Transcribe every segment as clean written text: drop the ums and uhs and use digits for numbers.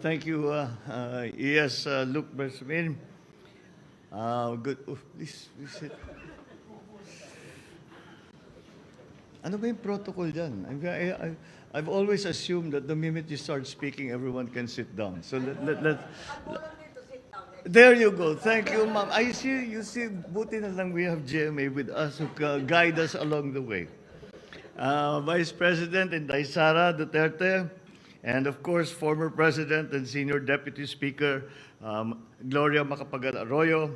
Thank you, yes, Luke Bersamin. Good. Oh, please sit. Ano ba yung protocol dyan? I've always assumed that the minute you start speaking, everyone can sit down. So there you go. Thank you, ma'am. You see, buti na lang we have GMA with us who guide us along the way. Vice President Inday Sara Duterte, and of course, former President and Senior Deputy Speaker Gloria Macapagal Arroyo,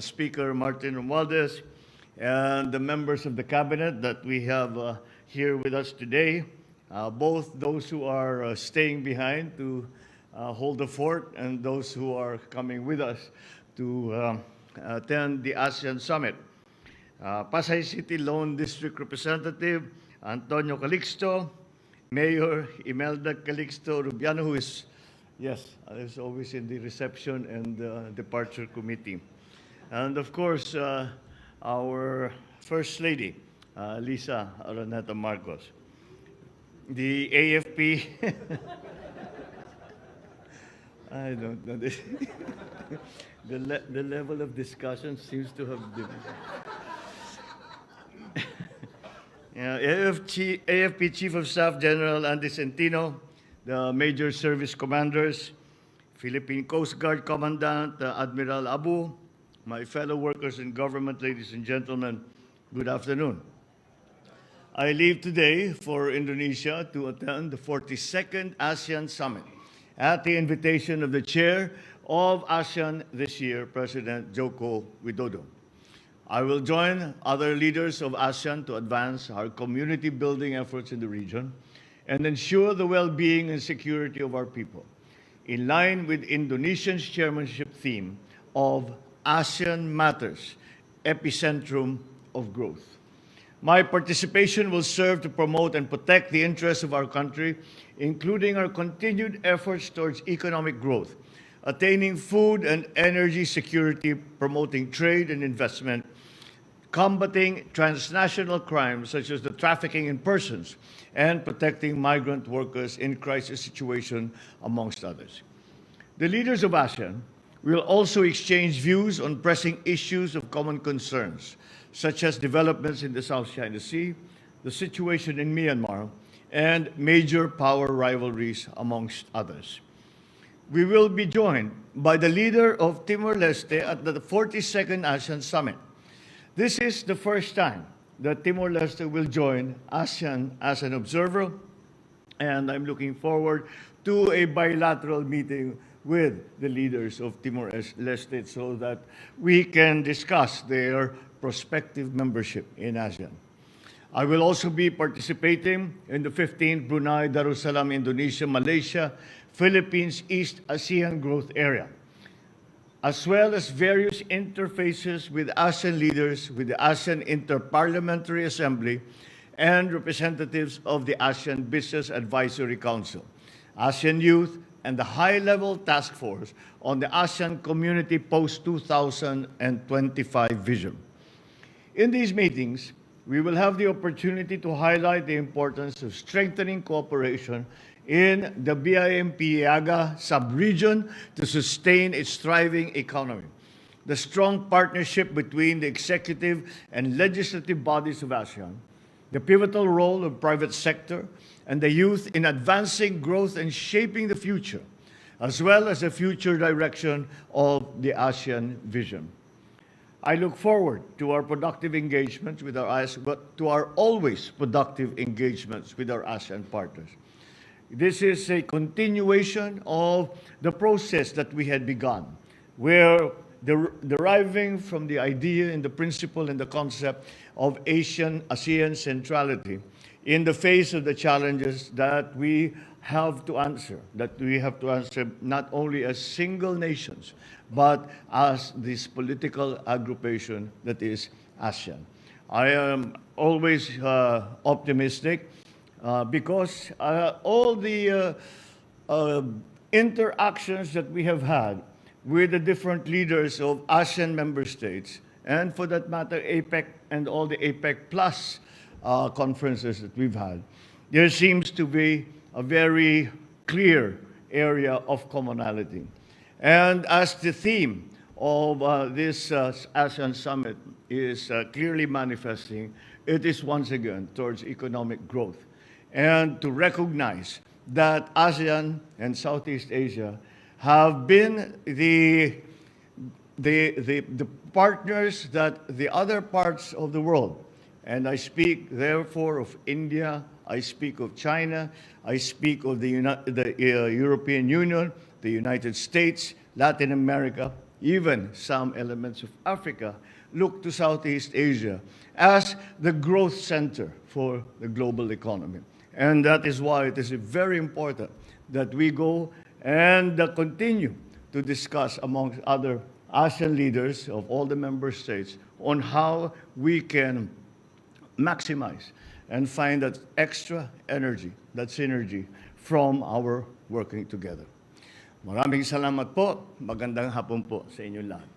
Speaker Martin Romualdez, and the members of the cabinet that we have here with us today, both those who are staying behind to hold the fort and those who are coming with us to attend the ASEAN Summit. Pasay City Lone District Representative Antonio Calixto, Mayor Imelda Calixto Rubiano, who is, yes, is always in the reception and departure committee. And of course, our First Lady, Lisa Araneta Marcos. The AFP, I don't know, the level of discussion seems to have diminished. AFP Chief of Staff General Andy Centino, the Major Service Commanders, Philippine Coast Guard Commandant Admiral Abu, my fellow workers in government, ladies and gentlemen, good afternoon. I leave today for Indonesia to attend the 42nd ASEAN Summit at the invitation of the chair of ASEAN this year, President Joko Widodo. I will join other leaders of ASEAN to advance our community building efforts in the region and ensure the well-being and security of our people, in line with Indonesia's chairmanship theme of ASEAN Matters, Epicentrum of Growth. My participation will serve to promote and protect the interests of our country, including our continued efforts towards economic growth, attaining food and energy security, promoting trade and investment, combating transnational crimes such as the trafficking in persons, and protecting migrant workers in crisis situations, amongst others. The leaders of ASEAN will also exchange views on pressing issues of common concerns, such as developments in the South China Sea, the situation in Myanmar, and major power rivalries, amongst others. We will be joined by the leader of Timor-Leste at the 42nd ASEAN Summit. This is the first time that Timor-Leste will join ASEAN as an observer, and I'm looking forward to a bilateral meeting with the leaders of Timor-Leste so that we can discuss their prospective membership in ASEAN. I will also be participating in the 15th Brunei Darussalam Indonesia Malaysia Philippines East ASEAN Growth Area, as well as various interfaces with ASEAN leaders, with the ASEAN Interparliamentary Assembly, and representatives of the ASEAN Business Advisory Council, ASEAN Youth, and the high-level task force on the ASEAN Community Post-2025 vision. In these meetings, we will have the opportunity to highlight the importance of strengthening cooperation in the BIMP-IAGA sub-region to sustain its thriving economy, the strong partnership between the executive and legislative bodies of ASEAN, the pivotal role of private sector and the youth in advancing growth and shaping the future, as well as the future direction of the ASEAN vision. I look forward to our productive engagements with our always productive engagements with our ASEAN partners. This is a continuation of the process that we had begun, where deriving from the idea and the principle and the concept of ASEAN centrality in the face of the challenges that we have to answer not only as single nations, but as this political aggregation that is ASEAN. I am always optimistic because all the interactions that we have had with the different leaders of ASEAN member states, and for that matter, APEC and all the APEC Plus conferences that we've had, there seems to be a very clear area of commonality. And as the theme of this ASEAN summit is clearly manifesting, it is once again towards economic growth and to recognize that ASEAN and Southeast Asia have been the partners that the other parts of the world, and I speak therefore of India, I speak of China, I speak of the European Union, the United States, Latin America, even some elements of Africa, look to Southeast Asia as the growth center for the global economy. And that is why it is very important that we go and continue to discuss amongst other ASEAN leaders of all the member states on how we can maximize and find that extra energy, that synergy from our working together. Maraming salamat po. Magandang hapon po sa inyong lahat.